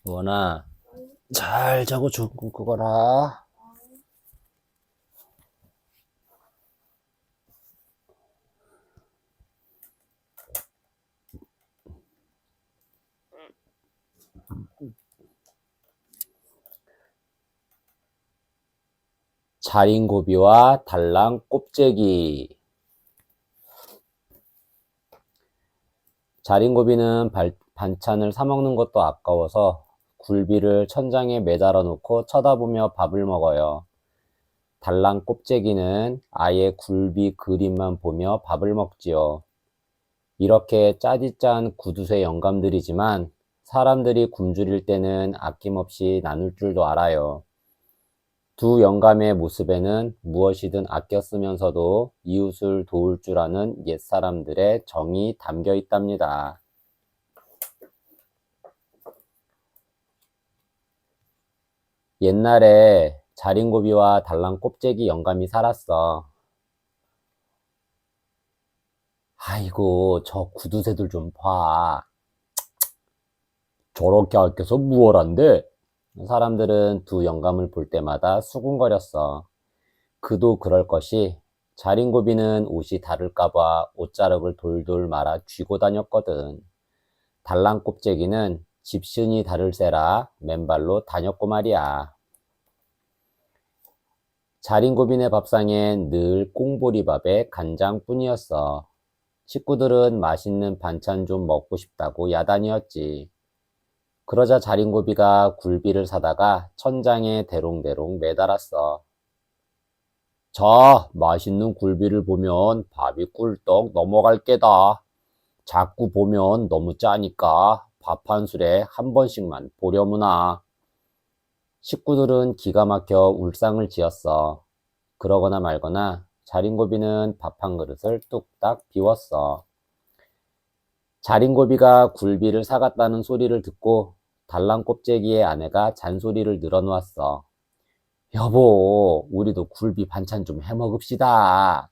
원아, 잘 자고 좋은 꿈 꾸거라. 자린고비와 달랑 꼽재기. 자린고비는 반찬을 사 먹는 것도 아까워서 굴비를 천장에 매달아 놓고 쳐다보며 밥을 먹어요. 달랑 꼽재기는 아예 굴비 그림만 보며 밥을 먹지요. 이렇게 짜디짠 구두쇠 영감들이지만 사람들이 굶주릴 때는 아낌없이 나눌 줄도 알아요. 두 영감의 모습에는 무엇이든 아껴 쓰면서도 이웃을 도울 줄 아는 옛사람들의 정이 담겨 있답니다. 옛날에 자린고비와 달랑 꼽재기 영감이 살았어. 아이고, 저 구두쇠들 좀 봐. 저렇게 아껴서 무얼한데? 사람들은 두 영감을 볼 때마다 수군거렸어. 그도 그럴 것이 자린고비는 옷이 다를까봐 옷자락을 돌돌 말아 쥐고 다녔거든. 달랑 꼽재기는 집신이 다를세라 맨발로 다녔고 말이야. 자린고비네 밥상엔 늘 꽁보리밥에 간장뿐이었어. 식구들은 맛있는 반찬 좀 먹고 싶다고 야단이었지. 그러자 자린고비가 굴비를 사다가 천장에 대롱대롱 매달았어. 자, 맛있는 굴비를 보면 밥이 꿀떡 넘어갈 게다. 자꾸 보면 너무 짜니까 밥 한 술에 한 번씩만 보려무나. 식구들은 기가 막혀 울상을 지었어. 그러거나 말거나 자린고비는 밥 한 그릇을 뚝딱 비웠어. 자린고비가 굴비를 사갔다는 소리를 듣고 달랑 꼽재기의 아내가 잔소리를 늘어놓았어. 여보, 우리도 굴비 반찬 좀 해먹읍시다.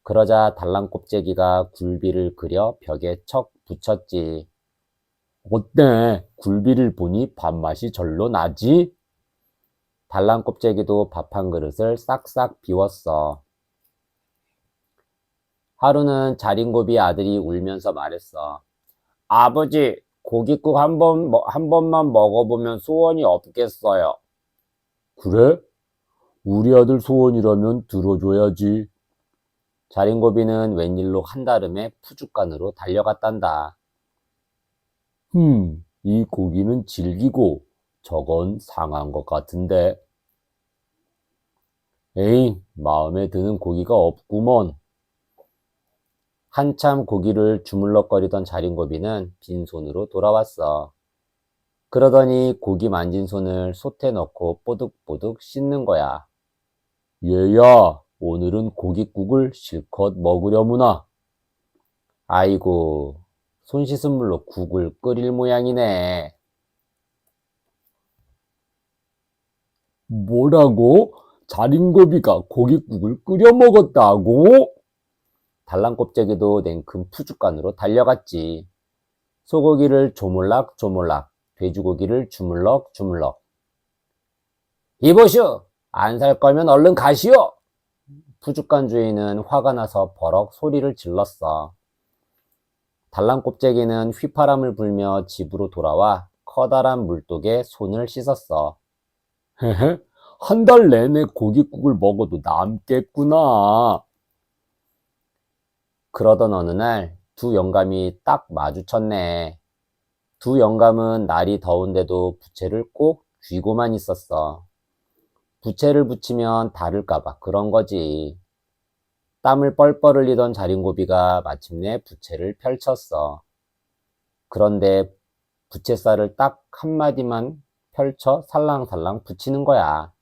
그러자 달랑 꼽재기가 굴비를 그려 벽에 척 붙였지. 어때? 굴비를 보니 밥맛이 절로 나지? 달랑 꼽재기도 밥 한 그릇을 싹싹 비웠어. 하루는 자린고비 아들이 울면서 말했어. 아버지, 고깃국 한 번만 먹어보면 소원이 없겠어요. 그래? 우리 아들 소원이라면 들어줘야지. 자린고비는 웬일로 한달음에 푸죽간으로 달려갔단다. 이 고기는 질기고 저건 상한 것 같은데. 에이, 마음에 드는 고기가 없구먼. 한참 고기를 주물럭거리던 자린고비는 빈손으로 돌아왔어. 그러더니 고기 만진 손을 솥에 넣고 뽀득뽀득 씻는 거야. 얘야, 오늘은 고깃국을 실컷 먹으려무나. 아이고, 손 씻은 물로 국을 끓일 모양이네. 뭐라고? 자린고비가 고깃국을 끓여 먹었다고? 달랑껍데기도 냉큼 푸죽간으로 달려갔지. 소고기를 조물락조물락, 돼지고기를 주물럭주물럭. 이보시오! 안 살 거면 얼른 가시오! 푸죽간 주인은 화가 나서 버럭 소리를 질렀어. 달랑껍데기는 휘파람을 불며 집으로 돌아와 커다란 물독에 손을 씻었어. 헤헤, 한 달 내내 고깃국을 먹어도 남겠구나. 그러던 어느 날 두 영감이 딱 마주쳤네. 두 영감은 날이 더운데도 부채를 꼭 쥐고만 있었어. 부채를 붙이면 다를까봐 그런 거지. 땀을 뻘뻘 흘리던 자린고비가 마침내 부채를 펼쳤어. 그런데 부채살을 딱 한마디만 펼쳐 살랑살랑 붙이는 거야.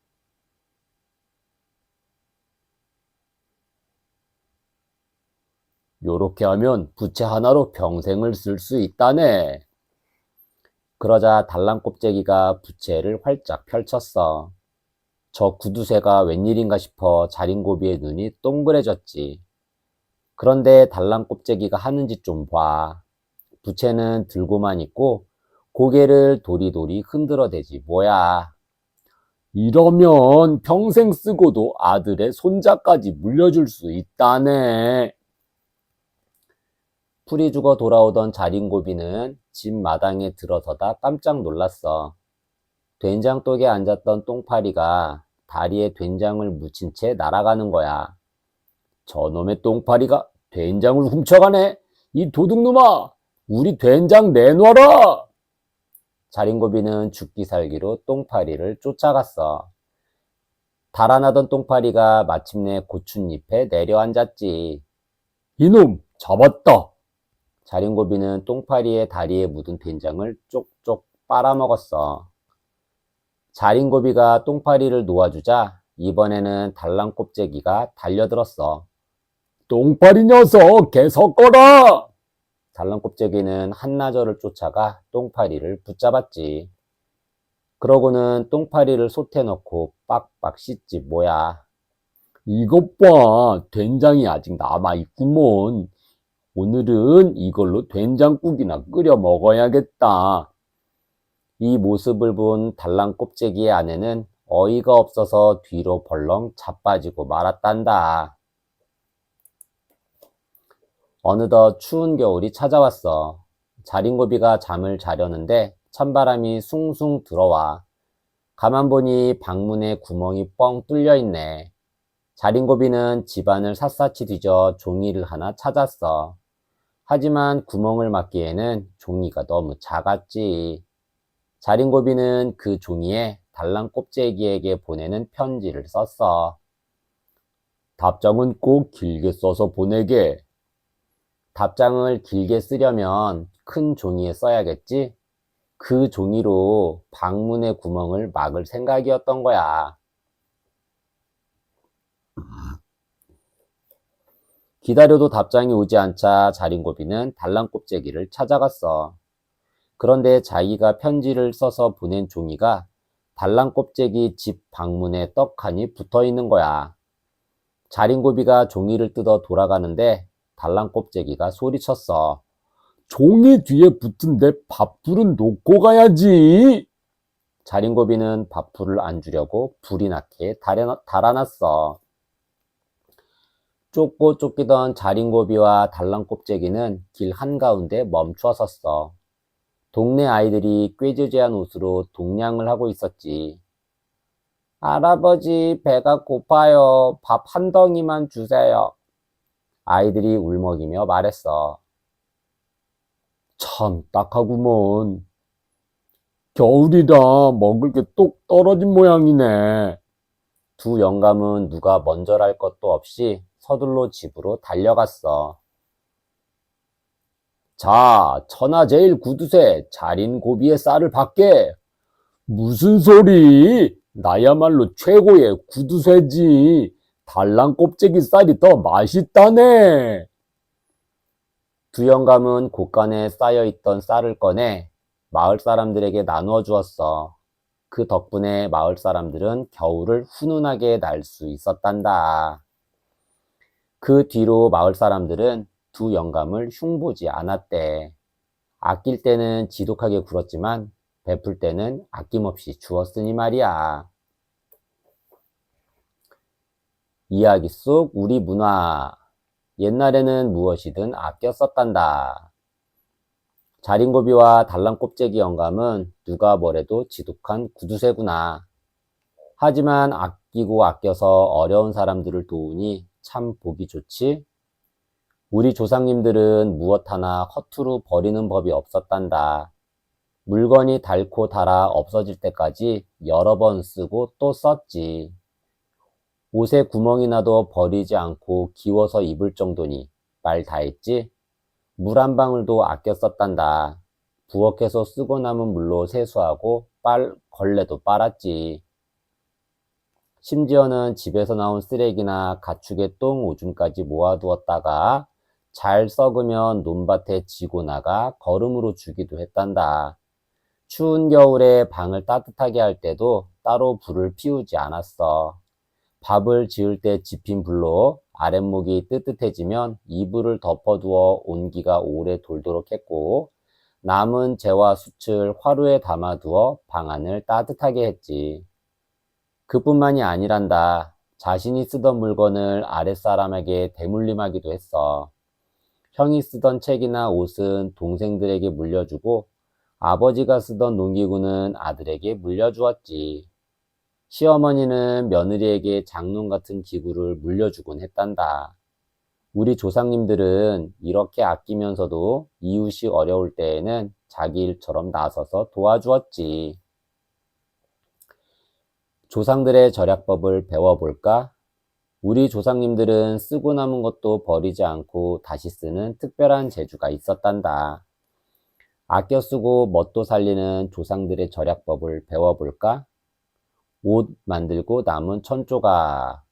요렇게 하면 부채 하나로 평생을 쓸 수 있다네. 그러자 달랑껍데기가 부채를 활짝 펼쳤어. 저 구두쇠가 웬일인가 싶어 자린고비의 눈이 동그래졌지. 그런데 달랑껍데기가 하는 짓 좀 봐. 부채는 들고만 있고 고개를 도리도리 흔들어대지 뭐야. 이러면 평생 쓰고도 아들의 손자까지 물려줄 수 있다네. 풀이 죽어 돌아오던 자린고비는 집 마당에 들어서다 깜짝 놀랐어. 된장독에 앉았던 똥파리가 다리에 된장을 묻힌 채 날아가는 거야. 저놈의 똥파리가 된장을 훔쳐가네. 이 도둑놈아, 우리 된장 내놔라. 자린고비는 죽기 살기로 똥파리를 쫓아갔어. 달아나던 똥파리가 마침내 고춧잎에 내려앉았지. 이놈 잡았다. 자린고비는 똥파리의 다리에 묻은 된장을 쪽쪽 빨아먹었어. 자린고비가 똥파리를 놓아주자 이번에는 달랑껍데기가 달려들었어. 똥파리 녀석 개섞어라! 달랑껍데기는 한나절을 쫓아가 똥파리를 붙잡았지. 그러고는 똥파리를 솥에 넣고 빡빡 씻지 뭐야. 이것 봐, 된장이 아직 남아있구먼. 오늘은 이걸로 된장국이나 끓여 먹어야겠다. 이 모습을 본 달랑껍데기의 아내는 어이가 없어서 뒤로 벌렁 자빠지고 말았단다. 어느덧 추운 겨울이 찾아왔어. 자린고비가 잠을 자려는데 찬바람이 숭숭 들어와. 가만 보니 방문에 구멍이 뻥 뚫려 있네. 자린고비는 집안을 샅샅이 뒤져 종이를 하나 찾았어. 하지만 구멍을 막기에는 종이가 너무 작았지. 자린고비는 그 종이에 달랑껍데기에게 보내는 편지를 썼어. 답장은 꼭 길게 써서 보내게. 답장을 길게 쓰려면 큰 종이에 써야겠지? 그 종이로 방문의 구멍을 막을 생각이었던 거야. 기다려도 답장이 오지 않자 자린고비는 달랑껍데기를 찾아갔어. 그런데 자기가 편지를 써서 보낸 종이가 달랑껍데기 집 방문에 떡하니 붙어 있는 거야. 자린고비가 종이를 뜯어 돌아가는데 달랑껍데기가 소리쳤어. 종이 뒤에 붙은 내 밥풀은 놓고 가야지. 자린고비는 밥풀을 안 주려고 불이 나게 달아났어. 쫓고 쫓기던 자린고비와 달랑껍데기는 길 한가운데 멈춰 섰어. 동네 아이들이 꾀지지한 옷으로 동냥을 하고 있었지. 할아버지, 배가 고파요. 밥 한 덩이만 주세요. 아이들이 울먹이며 말했어. 참 딱하구먼. 겨울이라 먹을 게 똑 떨어진 모양이네. 두 영감은 누가 먼저랄 것도 없이 서둘러 집으로 달려갔어. 자, 천하제일 구두쇠 자린고비의 쌀을 받게. 무슨 소리? 나야말로 최고의 구두쇠지. 달랑껍데기 쌀이 더 맛있다네. 두 영감은 곳간에 쌓여있던 쌀을 꺼내 마을 사람들에게 나누어 주었어. 그 덕분에 마을 사람들은 겨울을 훈훈하게 날 수 있었단다. 그 뒤로 마을 사람들은 두 영감을 흉보지 않았대. 아낄 때는 지독하게 굴었지만 베풀 때는 아낌없이 주었으니 말이야. 이야기 속 우리 문화. 옛날에는 무엇이든 아껴 썼단다. 자린고비와 달랑껍데기 영감은 누가 뭐래도 지독한 구두쇠구나. 하지만 아끼고 아껴서 어려운 사람들을 도우니 참 보기 좋지? 우리 조상님들은 무엇 하나 허투루 버리는 법이 없었단다. 물건이 닳고 닳아 없어질 때까지 여러 번 쓰고 또 썼지. 옷에 구멍이 나도 버리지 않고 기워서 입을 정도니 말 다 했지? 물 한 방울도 아껴 썼단다. 부엌에서 쓰고 남은 물로 세수하고 걸레도 빨았지. 심지어는 집에서 나온 쓰레기나 가축의 똥 오줌까지 모아두었다가 잘 썩으면 논밭에 지고 나가 거름으로 주기도 했단다. 추운 겨울에 방을 따뜻하게 할 때도 따로 불을 피우지 않았어. 밥을 지을 때 지핀 불로 아랫목이 뜨뜻해지면 이불을 덮어두어 온기가 오래 돌도록 했고, 남은 재와 숯을 화루에 담아두어 방 안을 따뜻하게 했지. 그뿐만이 아니란다. 자신이 쓰던 물건을 아랫사람에게 대물림하기도 했어. 형이 쓰던 책이나 옷은 동생들에게 물려주고, 아버지가 쓰던 농기구는 아들에게 물려주었지. 시어머니는 며느리에게 장롱 같은 기구를 물려주곤 했단다. 우리 조상님들은 이렇게 아끼면서도 이웃이 어려울 때에는 자기 일처럼 나서서 도와주었지. 조상들의 절약법을 배워볼까? 우리 조상님들은 쓰고 남은 것도 버리지 않고 다시 쓰는 특별한 재주가 있었단다. 아껴 쓰고 멋도 살리는 조상들의 절약법을 배워볼까? 옷 만들고 남은 천조각.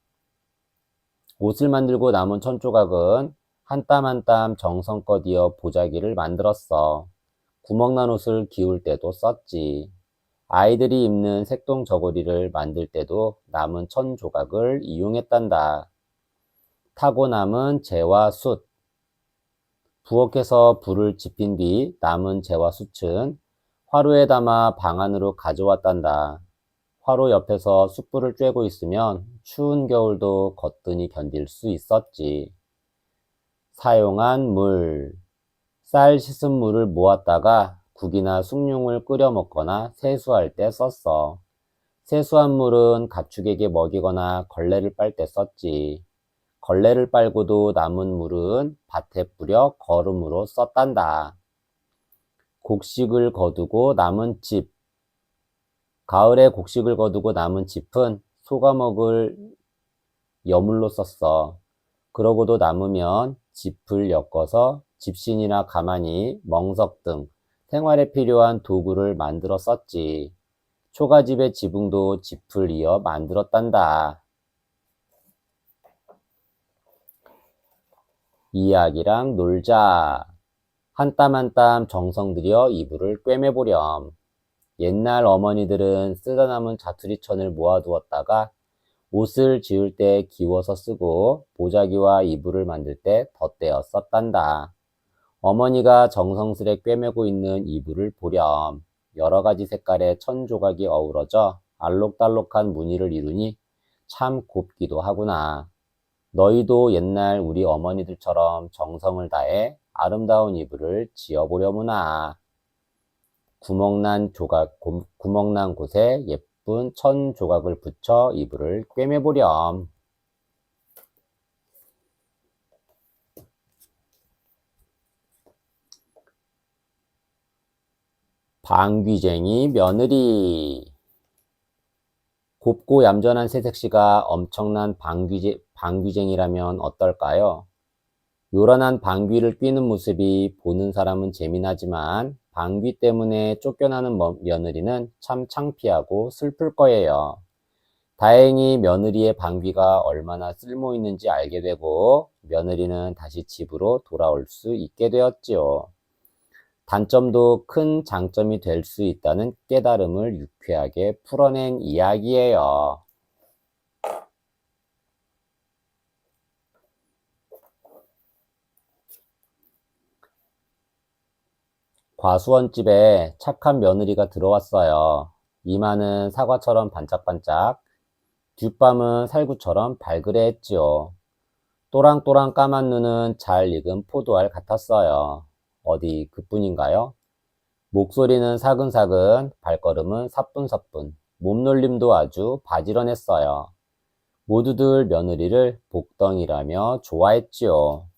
옷을 만들고 남은 천조각은 한 땀 한 땀 정성껏 이어 보자기를 만들었어. 구멍난 옷을 기울 때도 썼지. 아이들이 입는 색동 저고리를 만들 때도 남은 천조각을 이용했단다. 타고 남은 재와 숯. 부엌에서 불을 지핀 뒤 남은 재와 숯은 화로에 담아 방 안으로 가져왔단다. 화로 옆에서 숯불을 쬐고 있으면 추운 겨울도 거뜬히 견딜 수 있었지. 사용한 물. 쌀 씻은 물을 모았다가 국이나 숭늉을 끓여 먹거나 세수할 때 썼어. 세수한 물은 가축에게 먹이거나 걸레를 빨 때 썼지. 걸레를 빨고도 남은 물은 밭에 뿌려 거름으로 썼단다. 곡식을 거두고 남은 짚. 가을에 곡식을 거두고 남은 짚은 소가 먹을 여물로 썼어. 그러고도 남으면 짚을 엮어서 집신이나 가마니, 멍석 등 생활에 필요한 도구를 만들어 썼지. 초가집의 지붕도 짚을 이어 만들었단다. 이야기랑 놀자. 한 땀 한 땀 정성 들여 이불을 꿰매보렴. 옛날 어머니들은 쓰다 남은 자투리천을 모아두었다가 옷을 지을 때 기워서 쓰고 보자기와 이불을 만들 때 덧대어 썼단다. 어머니가 정성스레 꿰매고 있는 이불을 보렴. 여러 가지 색깔의 천 조각이 어우러져 알록달록한 무늬를 이루니 참 곱기도 하구나. 너희도 옛날 우리 어머니들처럼 정성을 다해 아름다운 이불을 지어보려무나. 구멍난 곳에 예쁜 천 조각을 붙여 이불을 꿰매보렴. 방귀쟁이 며느리. 곱고 얌전한 새색시가 엄청난 방귀쟁이라면 어떨까요? 요란한 방귀를 뀌는 모습이 보는 사람은 재미나지만 방귀 때문에 쫓겨나는 며느리는 참 창피하고 슬플 거예요. 다행히 며느리의 방귀가 얼마나 쓸모 있는지 알게 되고 며느리는 다시 집으로 돌아올 수 있게 되었지요. 단점도 큰 장점이 될 수 있다는 깨달음을 유쾌하게 풀어낸 이야기예요. 과수원집에 착한 며느리가 들어왔어요. 이마는 사과처럼 반짝반짝, 뒷밤은 살구처럼 발그레했지요. 또랑또랑 까만 눈은 잘 익은 포도알 같았어요. 어디 그뿐인가요? 목소리는 사근사근, 발걸음은 사뿐사뿐, 몸놀림도 아주 바지런했어요. 모두들 며느리를 복덩이라며 좋아했지요.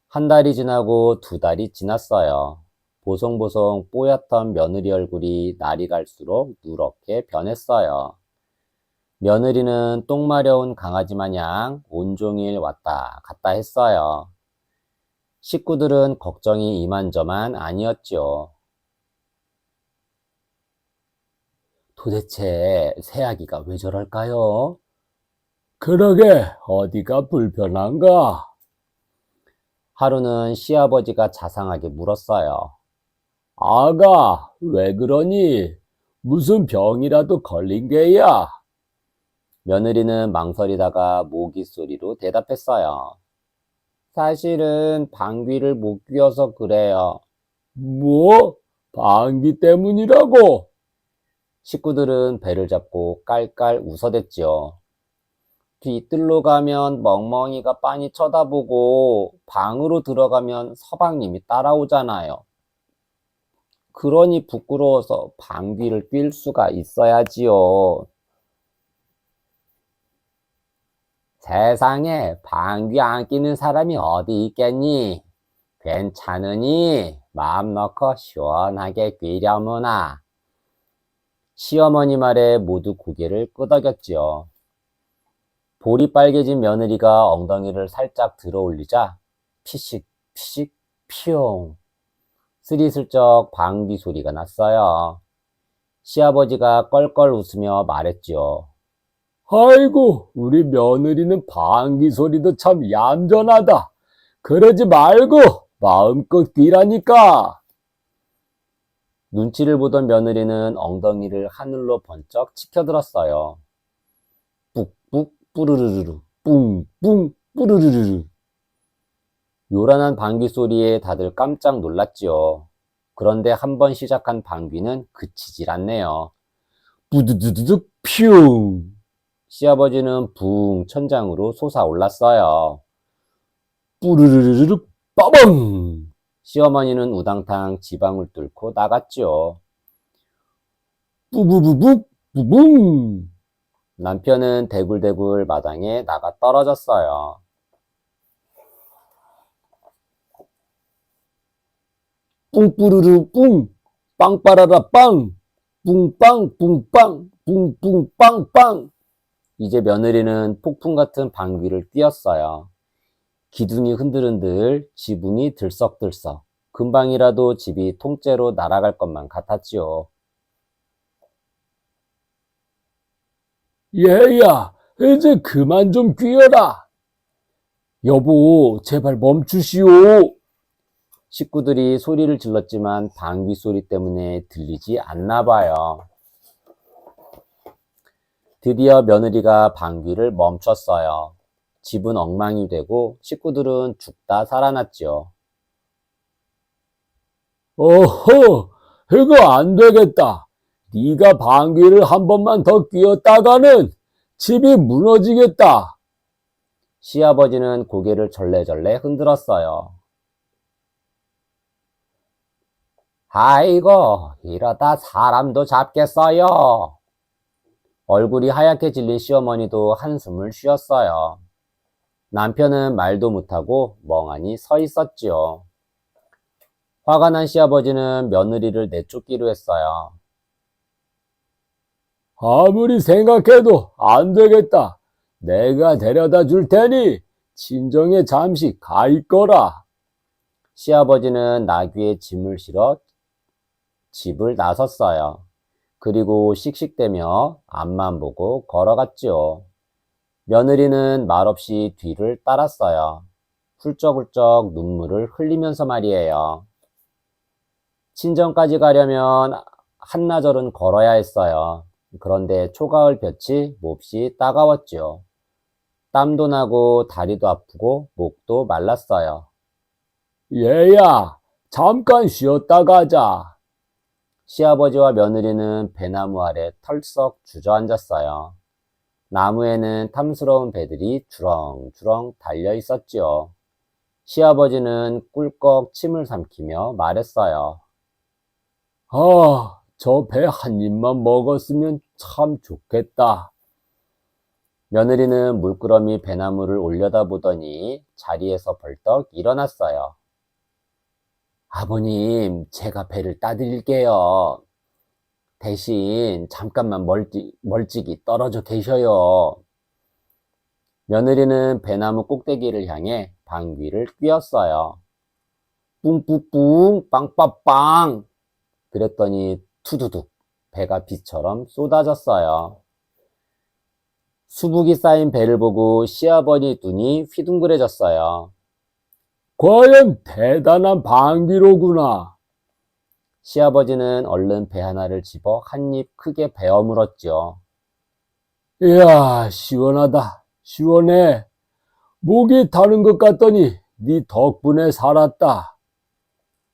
한 달이 지나고 두 달이 지났어요. 보송보송 뽀얗던 며느리 얼굴이 날이 갈수록 누렇게 변했어요. 며느리는 똥 마려운 강아지 마냥 온종일 왔다 갔다 했어요. 식구들은 걱정이 이만저만 아니었지요. 도대체 새아기가 왜 저럴까요? 그러게 어디가 불편한가? 하루는 시아버지가 자상하게 물었어요. 아가, 왜 그러니? 무슨 병이라도 걸린 게야? 며느리는 망설이다가 모기 소리로 대답했어요. 사실은 방귀를 못 뀌어서 그래요. 뭐? 방귀 때문이라고? 식구들은 배를 잡고 깔깔 웃어댔지요. 뒤뜰로 가면 멍멍이가 빤히 쳐다보고 방으로 들어가면 서방님이 따라오잖아요. 그러니 부끄러워서 방귀를 낄 수가 있어야지요. 세상에 방귀 안 끼는 사람이 어디 있겠니? 괜찮으니 마음 놓고 시원하게 뀌려무나. 시어머니 말에 모두 고개를 끄덕였지요. 볼이 빨개진 며느리가 엉덩이를 살짝 들어 올리자 피식 피식 피용 스리슬쩍 방귀 소리가 났어요. 시아버지가 껄껄 웃으며 말했지요. 아이고, 우리 며느리는 방귀 소리도 참 얌전하다. 그러지 말고 마음껏 끼라니까. 눈치를 보던 며느리는 엉덩이를 하늘로 번쩍 치켜들었어요. 뿍뿍 뿌르르르 뿡뿡 뿌르르르. 요란한 방귀 소리에 다들 깜짝 놀랐지요. 그런데 한번 시작한 방귀는 그치질 않네요. 부두두두둑 퓨. 시아버지는 붕 천장으로 솟아올랐어요. 뿌르르르르 빠방. 시어머니는 우당탕 지방을 뚫고 나갔죠. 뿌부부부 부붕. 남편은 대굴대굴 마당에 나가 떨어졌어요. 뿡뿌르르 뿡, 빵빠라라 빵, 뿡빵 뿡빵, 뿡뿡빵빵. 이제 며느리는 폭풍 같은 방귀를 뀌었어요. 기둥이 흔들흔들, 지붕이 들썩들썩. 금방이라도 집이 통째로 날아갈 것만 같았지요. 얘야, 이제 그만 좀 뀌어라. 여보, 제발 멈추시오. 식구들이 소리를 질렀지만 방귀 소리 때문에 들리지 않나 봐요. 드디어 며느리가 방귀를 멈췄어요. 집은 엉망이 되고 식구들은 죽다 살아났지요. 어허, 이거 안 되겠다. 네가 방귀를 한 번만 더 뀌었다가는 집이 무너지겠다. 시아버지는 고개를 절레절레 흔들었어요. 아이고, 이러다 사람도 잡겠어요. 얼굴이 하얗게 질린 시어머니도 한숨을 쉬었어요. 남편은 말도 못하고 멍하니 서 있었지요. 화가 난 시아버지는 며느리를 내쫓기로 했어요. 아무리 생각해도 안 되겠다. 내가 데려다 줄 테니 친정에 잠시 가 있거라. 시아버지는 나귀에 짐을 실어 집을 나섰어요. 그리고 씩씩대며 앞만 보고 걸어갔지요. 며느리는 말없이 뒤를 따랐어요. 훌쩍훌쩍 눈물을 흘리면서 말이에요. 친정까지 가려면 한나절은 걸어야 했어요. 그런데 초가을 볕이 몹시 따가웠지요. 땀도 나고 다리도 아프고 목도 말랐어요. 얘야, 잠깐 쉬었다 가자. 시아버지와 며느리는 배나무 아래 털썩 주저앉았어요. 나무에는 탐스러운 배들이 주렁주렁 달려 있었지요. 시아버지는 꿀꺽 침을 삼키며 말했어요. 아, 저 배 한 입만 먹었으면 참 좋겠다. 며느리는 물끄러미 배나무를 올려다보더니 자리에서 벌떡 일어났어요. 아버님, 제가 배를 따드릴게요. 대신 잠깐만 멀찍이 떨어져 계셔요. 며느리는 배나무 꼭대기를 향해 방귀를 뀌었어요. 뿡뿡뿡 빵빠빵. 그랬더니 투두둑 배가 비처럼 쏟아졌어요. 수북이 쌓인 배를 보고 시아버지 눈이 휘둥그레졌어요. 과연 대단한 방귀로구나. 시아버지는 얼른 배 하나를 집어 한 입 크게 베어 물었지요. 이야, 시원하다. 시원해. 목이 타는 것 같더니 네 덕분에 살았다.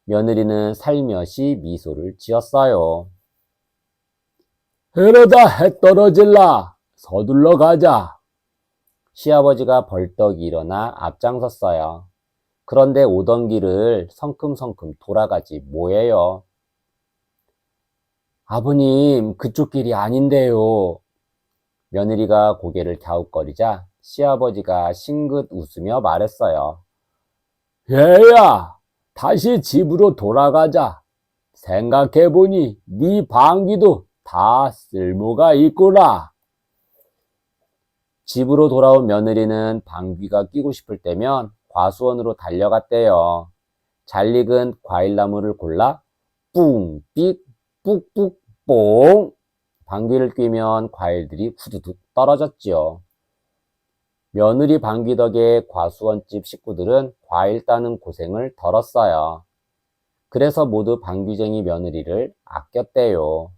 며느리는 살며시 미소를 지었어요. 이러다 해 떨어질라. 서둘러 가자. 시아버지가 벌떡 일어나 앞장섰어요. 그런데 오던 길을 성큼성큼 돌아가지 뭐예요? 아버님, 그쪽 길이 아닌데요. 며느리가 고개를 갸웃거리자 시아버지가 싱긋 웃으며 말했어요. 얘야, 다시 집으로 돌아가자. 생각해보니 네 방귀도 다 쓸모가 있구나. 집으로 돌아온 며느리는 방귀가 뀌고 싶을 때면 과수원으로 달려갔대요. 잘 익은 과일나무를 골라 뿡, 삑, 뿍뿍, 뽕! 방귀를 뀌면 과일들이 후두둑 떨어졌지요. 며느리 방귀 덕에 과수원집 식구들은 과일 따는 고생을 덜었어요. 그래서 모두 방귀쟁이 며느리를 아꼈대요.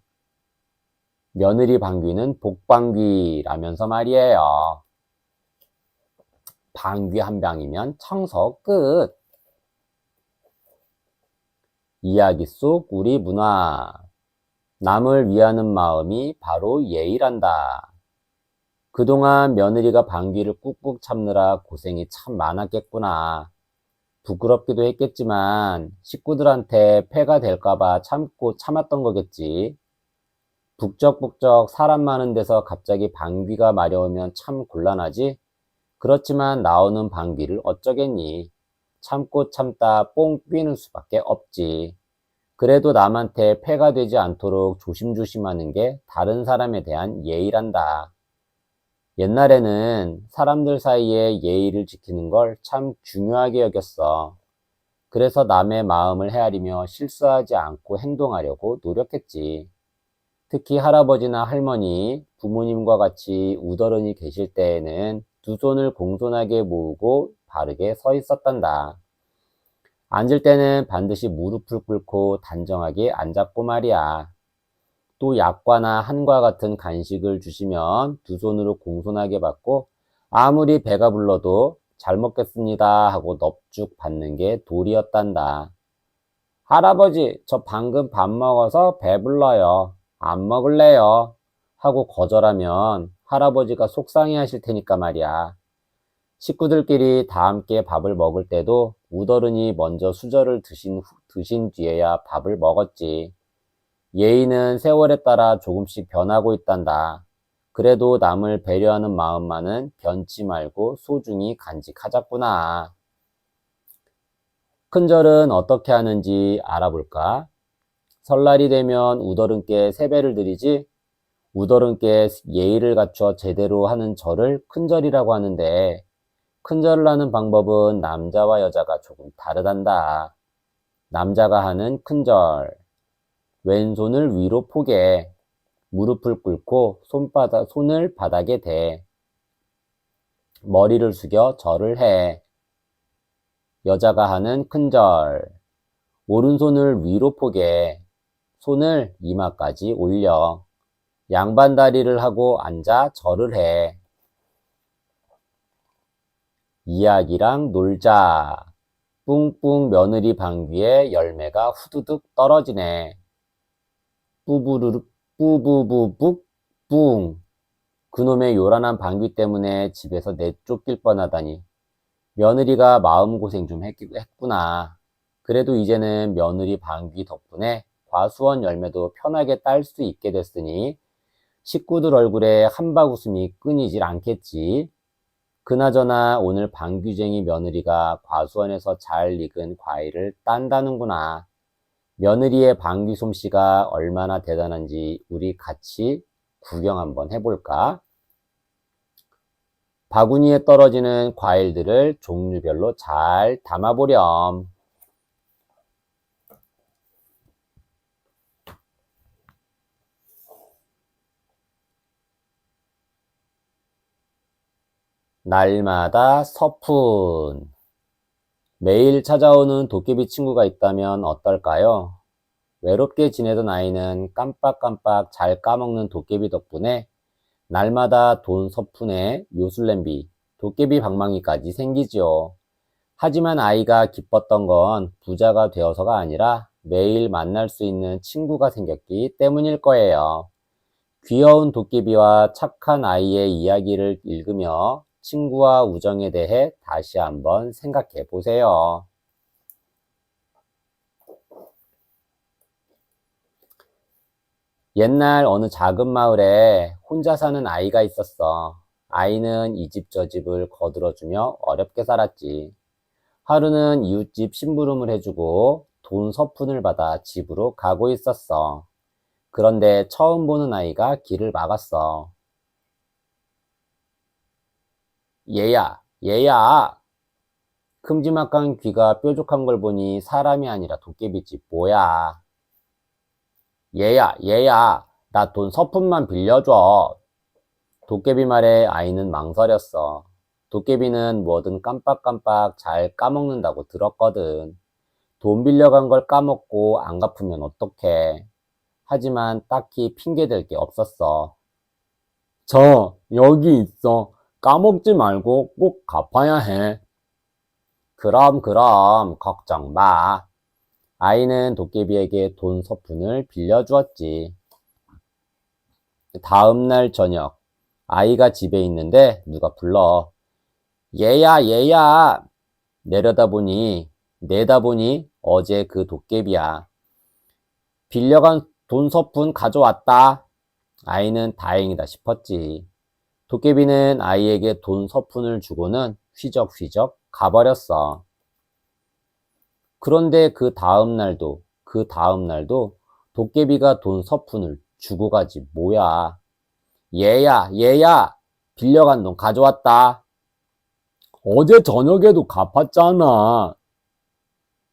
며느리 방귀는 복방귀라면서 말이에요. 방귀 한 방이면 청소 끝. 이야기 속 우리 문화. 남을 위하는 마음이 바로 예의란다. 그동안 며느리가 방귀를 꾹꾹 참느라 고생이 참 많았겠구나. 부끄럽기도 했겠지만 식구들한테 폐가 될까봐 참고 참았던 거겠지. 북적북적 사람 많은 데서 갑자기 방귀가 마려우면 참 곤란하지? 그렇지만 나오는 방귀를 어쩌겠니? 참고 참다 뽕 삐는 수밖에 없지. 그래도 남한테 폐가 되지 않도록 조심조심하는 게 다른 사람에 대한 예의란다. 옛날에는 사람들 사이에 예의를 지키는 걸 참 중요하게 여겼어. 그래서 남의 마음을 헤아리며 실수하지 않고 행동하려고 노력했지. 특히 할아버지나 할머니, 부모님과 같이 우더른이 계실 때에는 두 손을 공손하게 모으고 바르게 서 있었단다. 앉을 때는 반드시 무릎을 꿇고 단정하게 앉았고 말이야. 또 약과나 한과 같은 간식을 주시면 두 손으로 공손하게 받고 아무리 배가 불러도 잘 먹겠습니다 하고 넙죽 받는 게 도리였단다. 할아버지, 저 방금 밥 먹어서 배불러요. 안 먹을래요. 하고 거절하면 할아버지가 속상해 하실 테니까 말이야. 식구들끼리 다 함께 밥을 먹을 때도 우더른이 먼저 수저를 드신 뒤에야 밥을 먹었지. 예의는 세월에 따라 조금씩 변하고 있단다. 그래도 남을 배려하는 마음만은 변치 말고 소중히 간직하자꾸나. 큰절은 어떻게 하는지 알아볼까? 설날이 되면 우더른께 세배를 드리지, 우더른께 예의를 갖춰 제대로 하는 절을 큰절이라고 하는데, 큰절을 하는 방법은 남자와 여자가 조금 다르단다. 남자가 하는 큰절. 왼손을 위로 포개, 무릎을 꿇고 손을 바닥에 대, 머리를 숙여 절을 해. 여자가 하는 큰절. 오른손을 위로 포개, 손을 이마까지 올려, 양반 다리를 하고 앉아 절을 해. 이야기랑 놀자. 뿡뿡 며느리 방귀에 열매가 후두둑 떨어지네. 뿌부르륵 뿌부부북 뿡. 그놈의 요란한 방귀 때문에 집에서 내쫓길 뻔하다니. 며느리가 마음고생 좀 했구나. 그래도 이제는 며느리 방귀 덕분에 과수원 열매도 편하게 딸 수 있게 됐으니 식구들 얼굴에 한박 웃음이 끊이질 않겠지. 그나저나 오늘 방귀쟁이 며느리가 과수원에서 잘 익은 과일을 딴다는구나. 며느리의 방귀 솜씨가 얼마나 대단한지 우리 같이 구경 한번 해볼까? 바구니에 떨어지는 과일들을 종류별로 잘 담아보렴. 날마다 서푼. 매일 찾아오는 도깨비 친구가 있다면 어떨까요? 외롭게 지내던 아이는 깜빡깜빡 잘 까먹는 도깨비 덕분에 날마다 돈 서푼에 요술냄비, 도깨비 방망이까지 생기지요. 하지만 아이가 기뻤던 건 부자가 되어서가 아니라 매일 만날 수 있는 친구가 생겼기 때문일 거예요. 귀여운 도깨비와 착한 아이의 이야기를 읽으며 친구와 우정에 대해 다시 한번 생각해 보세요. 옛날 어느 작은 마을에 혼자 사는 아이가 있었어. 아이는 이 집 저 집을 거들어주며 어렵게 살았지. 하루는 이웃집 심부름을 해주고 돈 서푼을 받아 집으로 가고 있었어. 그런데 처음 보는 아이가 길을 막았어. 얘야, 얘야! 큼지막한 귀가 뾰족한 걸 보니 사람이 아니라 도깨비지 뭐야. 얘야, 얘야! 나 돈 서푼만 빌려줘. 도깨비 말에 아이는 망설였어. 도깨비는 뭐든 깜빡깜빡 잘 까먹는다고 들었거든. 돈 빌려간 걸 까먹고 안 갚으면 어떡해. 하지만 딱히 핑계댈 게 없었어. 여기 있어. 까먹지 말고 꼭 갚아야 해. 그럼 걱정 마. 아이는 도깨비에게 돈 서푼을 빌려주었지. 다음 날 저녁, 아이가 집에 있는데 누가 불러. 얘야, 얘야! 내다보니 어제 그 도깨비야. 빌려간 돈 서푼 가져왔다. 아이는 다행이다 싶었지. 도깨비는 아이에게 돈 서푼을 주고는 휘적휘적 가버렸어. 그런데 그 다음 날도 도깨비가 돈 서푼을 주고 가지 뭐야. 얘야, 빌려간 돈 가져왔다. 어제 저녁에도 갚았잖아.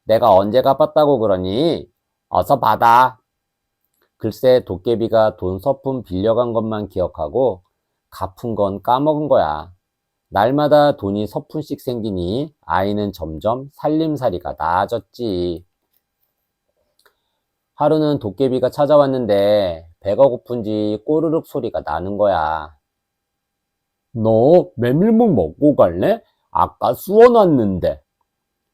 내가 언제 갚았다고 그러니? 어서 받아. 글쎄 도깨비가 돈 서푼 빌려간 것만 기억하고 갚은 건 까먹은 거야. 날마다 돈이 서푼씩 생기니 아이는 점점 살림살이가 나아졌지. 하루는 도깨비가 찾아왔는데 배가 고픈지 꼬르륵 소리가 나는 거야. 너 메밀묵 먹고 갈래? 아까 쑤어놨는데.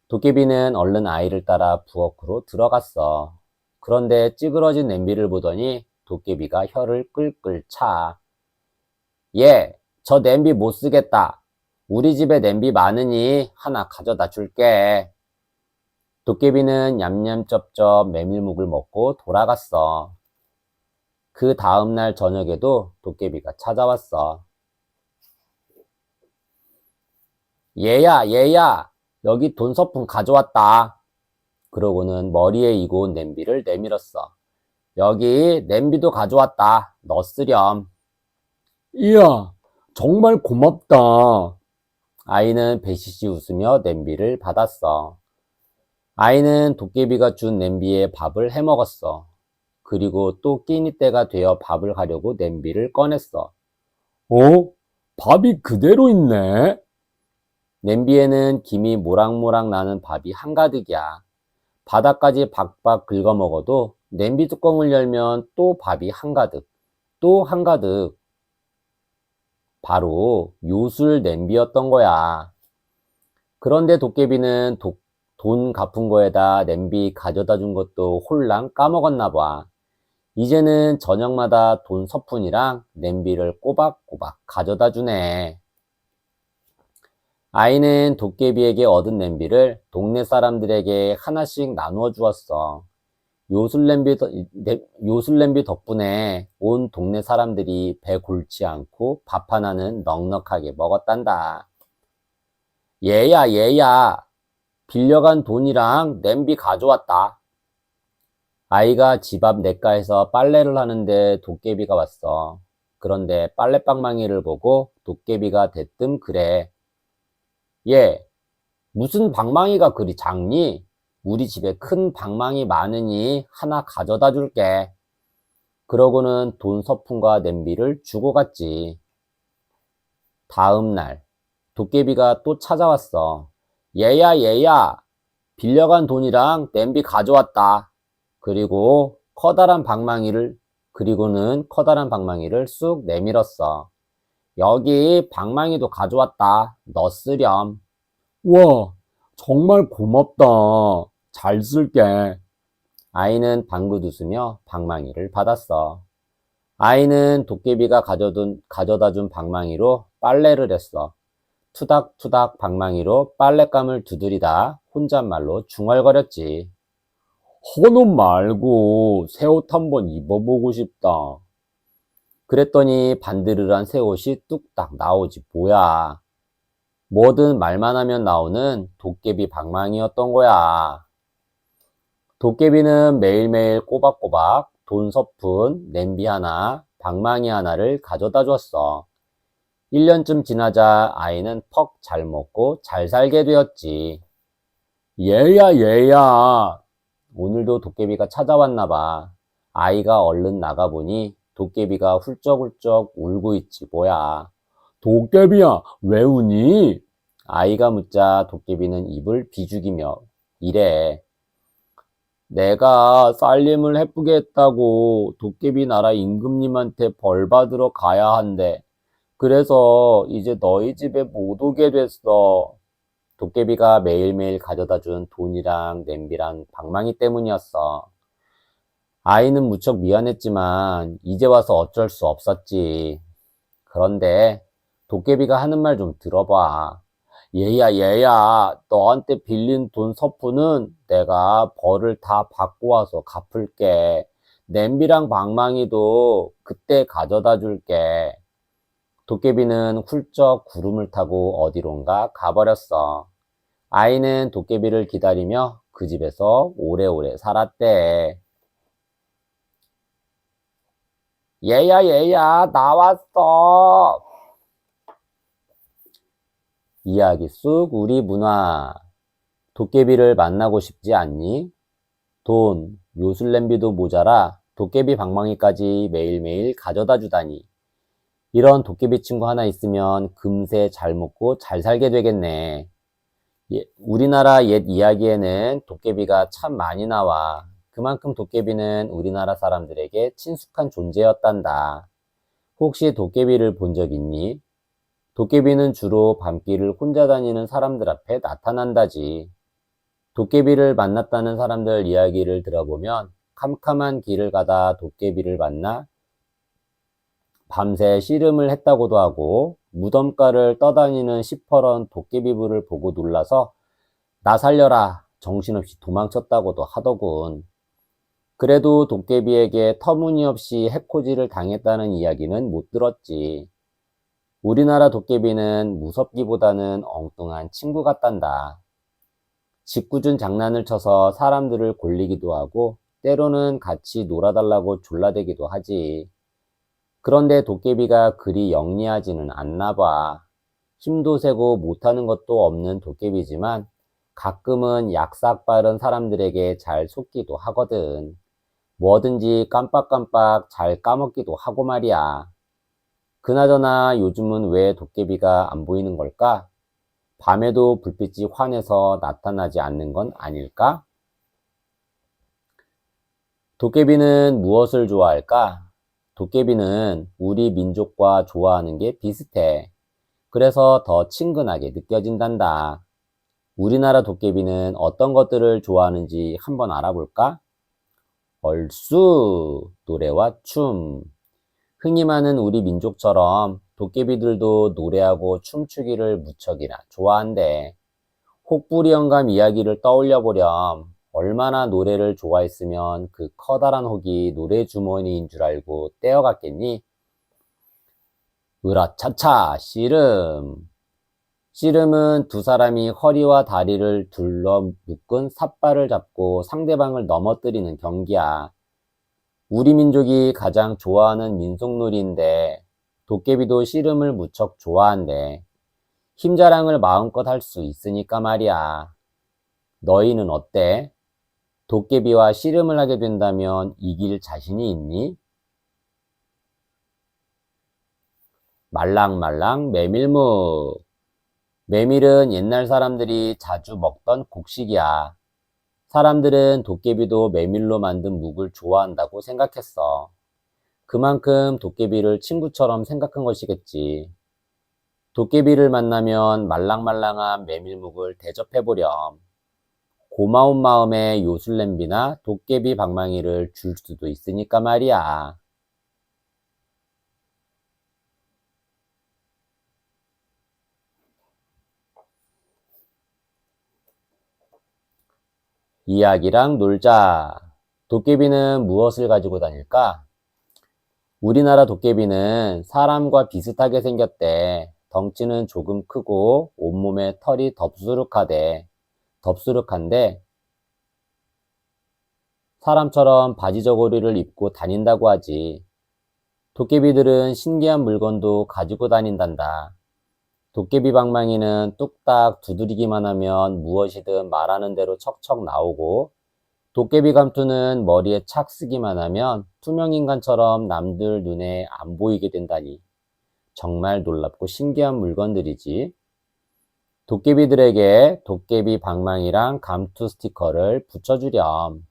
도깨비는 얼른 아이를 따라 부엌으로 들어갔어. 그런데 찌그러진 냄비를 보더니 도깨비가 혀를 끌끌 차. 저 냄비 못 쓰겠다. 우리 집에 냄비 많으니 하나 가져다 줄게. 도깨비는 냠냠쩝쩝 메밀묵을 먹고 돌아갔어. 그 다음날 저녁에도 도깨비가 찾아왔어. 얘야, 여기 돈 서푼 가져왔다. 그러고는 머리에 이고 온 냄비를 내밀었어. 여기 냄비도 가져왔다. 너 쓰렴. 이야, 정말 고맙다. 아이는 배시시 웃으며 냄비를 받았어. 아이는 도깨비가 준 냄비에 밥을 해 먹었어. 그리고 또 끼니 때가 되어 밥을 가려고 냄비를 꺼냈어. 밥이 그대로 있네. 냄비에는 김이 모락모락 나는 밥이 한가득이야. 바닥까지 박박 긁어 먹어도 냄비 뚜껑을 열면 또 밥이 한가득, 또 한가득. 바로 요술 냄비였던 거야. 그런데 도깨비는 돈 갚은 거에다 냄비 가져다 준 것도 홀랑 까먹었나 봐. 이제는 저녁마다 돈 서푼이랑 냄비를 꼬박꼬박 가져다 주네. 아이는 도깨비에게 얻은 냄비를 동네 사람들에게 하나씩 나누어 주었어. 요술 냄비 덕분에 온 동네 사람들이 배 골치 않고 밥 하나는 넉넉하게 먹었단다. 얘야, 빌려간 돈이랑 냄비 가져왔다. 아이가 집 앞 냇가에서 빨래를 하는데 도깨비가 왔어. 그런데 빨래방망이를 보고 도깨비가 대뜸 그래. 무슨 방망이가 그리 작니? 우리 집에 큰 방망이 많으니 하나 가져다 줄게. 그러고는 돈 서푼과 냄비를 주고 갔지. 다음 날 도깨비가 또 찾아왔어. 얘야, 빌려간 돈이랑 냄비 가져왔다. 그리고는 커다란 방망이를 쑥 내밀었어. 여기 방망이도 가져왔다. 너 쓰렴. 와, 정말 고맙다. 잘 쓸게. 아이는 방긋 웃으며 방망이를 받았어. 아이는 도깨비가 가져다 준 방망이로 빨래를 했어. 투닥투닥 방망이로 빨랫감을 두드리다 혼잣말로 중얼거렸지. 헌옷 말고 새 옷 한번 입어보고 싶다. 그랬더니 반드르란 새 옷이 뚝딱 나오지 뭐야. 뭐든 말만 하면 나오는 도깨비 방망이였던 거야. 도깨비는 매일매일 꼬박꼬박 돈 서푼 냄비 하나, 방망이 하나를 가져다 줬어. 1년쯤 지나자 아이는 퍽 잘 먹고 잘 살게 되었지. 얘야. 오늘도 도깨비가 찾아왔나 봐. 아이가 얼른 나가보니 도깨비가 훌쩍훌쩍 울고 있지 뭐야. 도깨비야, 왜 우니? 아이가 묻자 도깨비는 입을 비죽이며 이래. 내가 살림을 해쁘게 했다고 도깨비 나라 임금님한테 벌 받으러 가야 한대. 그래서 이제 너희 집에 못 오게 됐어. 도깨비가 매일매일 가져다 준 돈이랑 냄비랑 방망이 때문이었어. 아이는 무척 미안했지만 이제 와서 어쩔 수 없었지. 그런데 도깨비가 하는 말 좀 들어봐. 얘야, 너한테 빌린 돈 서푼은 내가 벌을 다 받고 와서 갚을게. 냄비랑 방망이도 그때 가져다 줄게. 도깨비는 훌쩍 구름을 타고 어디론가 가버렸어. 아이는 도깨비를 기다리며 그 집에서 오래오래 살았대. 얘야, 나왔어. 이야기 속 우리 문화. 도깨비를 만나고 싶지 않니? 돈, 요술 냄비도 모자라 도깨비 방망이까지 매일매일 가져다 주다니. 이런 도깨비 친구 하나 있으면 금세 잘 먹고 잘 살게 되겠네. 우리나라 옛 이야기에는 도깨비가 참 많이 나와. 그만큼 도깨비는 우리나라 사람들에게 친숙한 존재였단다. 혹시 도깨비를 본 적 있니? 도깨비는 주로 밤길을 혼자 다니는 사람들 앞에 나타난다지. 도깨비를 만났다는 사람들 이야기를 들어보면 캄캄한 길을 가다 도깨비를 만나 밤새 씨름을 했다고도 하고 무덤가를 떠다니는 시퍼런 도깨비불을 보고 놀라서 나 살려라 정신없이 도망쳤다고도 하더군. 그래도 도깨비에게 터무니없이 해코지를 당했다는 이야기는 못 들었지. 우리나라 도깨비는 무섭기보다는 엉뚱한 친구 같단다. 짓궂은 장난을 쳐서 사람들을 골리기도 하고 때로는 같이 놀아달라고 졸라대기도 하지. 그런데 도깨비가 그리 영리하지는 않나 봐. 힘도 세고 못하는 것도 없는 도깨비지만 가끔은 약삭 빠른 사람들에게 잘 속기도 하거든. 뭐든지 깜빡깜빡 잘 까먹기도 하고 말이야. 그나저나 요즘은 왜 도깨비가 안 보이는 걸까? 밤에도 불빛이 환해서 나타나지 않는 건 아닐까? 도깨비는 무엇을 좋아할까? 도깨비는 우리 민족과 좋아하는 게 비슷해. 그래서 더 친근하게 느껴진단다. 우리나라 도깨비는 어떤 것들을 좋아하는지 한번 알아볼까? 얼쑤, 노래와 춤. 흔히 많은 우리 민족처럼 도깨비들도 노래하고 춤추기를 무척이나 좋아한대. 혹부리 영감 이야기를 떠올려 보렴. 얼마나 노래를 좋아했으면 그 커다란 혹이 노래 주머니인 줄 알고 떼어갔겠니? 으라차차 씨름. 씨름은 두 사람이 허리와 다리를 둘러 묶은 삿발을 잡고 상대방을 넘어뜨리는 경기야. 우리 민족이 가장 좋아하는 민속놀이인데 도깨비도 씨름을 무척 좋아한대. 힘자랑을 마음껏 할 수 있으니까 말이야. 너희는 어때? 도깨비와 씨름을 하게 된다면 이길 자신이 있니? 말랑말랑 메밀묵. 메밀은 옛날 사람들이 자주 먹던 곡식이야. 사람들은 도깨비도 메밀로 만든 묵을 좋아한다고 생각했어. 그만큼 도깨비를 친구처럼 생각한 것이겠지. 도깨비를 만나면 말랑말랑한 메밀묵을 대접해보렴. 고마운 마음에 요술냄비나 도깨비 방망이를 줄 수도 있으니까 말이야. 이야기랑 놀자. 도깨비는 무엇을 가지고 다닐까? 우리나라 도깨비는 사람과 비슷하게 생겼대. 덩치는 조금 크고 온몸에 털이 덥수룩한데 사람처럼 바지 저고리를 입고 다닌다고 하지. 도깨비들은 신기한 물건도 가지고 다닌단다. 도깨비 방망이는 뚝딱 두드리기만 하면 무엇이든 말하는 대로 척척 나오고, 도깨비 감투는 머리에 착 쓰기만 하면 투명인간처럼 남들 눈에 안 보이게 된다니. 정말 놀랍고 신기한 물건들이지. 도깨비들에게 도깨비 방망이랑 감투 스티커를 붙여주렴.